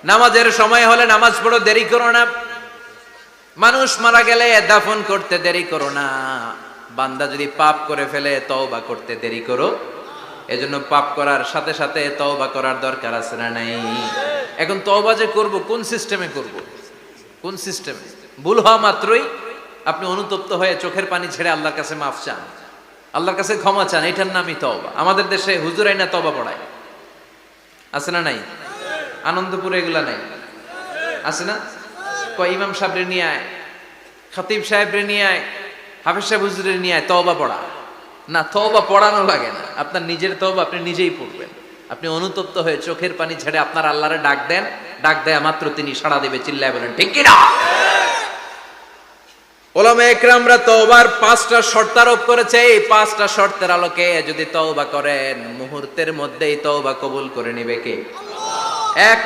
নামাজের সময় হলে নামাজ পড়ো, দেরি করো না। মানুষ মারা গেলে দাফন করতে দেরি করো না। বান্দা যদি পাপ করে ফেলে তওবা করতে দেরি করো। এজন্য পাপ করার সাথে সাথে তওবা করার দরকার আছে না নাই? এখন তওবা যে করব কোন সিস্টেমে করব? কোন সিস্টেমে? ভুল হওয়া মাত্রই আপনি অনুতপ্ত হয়ে চোখের পানি ছেড়ে আল্লাহর কাছে মাফ চান, আল্লাহর কাছে ক্ষমা চান, এটার নামই তওবা। আমাদের দেশে হুজুরাই না তওবা পড়ায়, আছে না নাই? আনন্দপুরে এগুলা নাই, আছে না? কয় ইমাম সাহেবরে নিয়ে আয়, খতিব সাহেবরে নিয়ে আয়, হাফেজ সাহেব হুজুরের নিয়ে আয়, তওবা পড়া। না, তওবা পড়ানো লাগে না, আপনার নিজের তওবা আপনি নিজেই পড়বেন। আপনি অনুতপ্ত হয়ে চোখের পানি ছেড়ে আপনার আল্লাহরে ডাক দেন, ডাক দেয়া মাত্র তিনি সাড়া দেবে। চিল্লায় বলেন ঠিক কি না? উলামায়ে কেরামরা তওবার 5টা শর্ত আরোপ করেছে। এই 5টা শর্তের আলোকে যদি তওবা করেন মুহূর্তের মধ্যেই তওবা কবুল করে নিবে কে? আল্লাহ। এক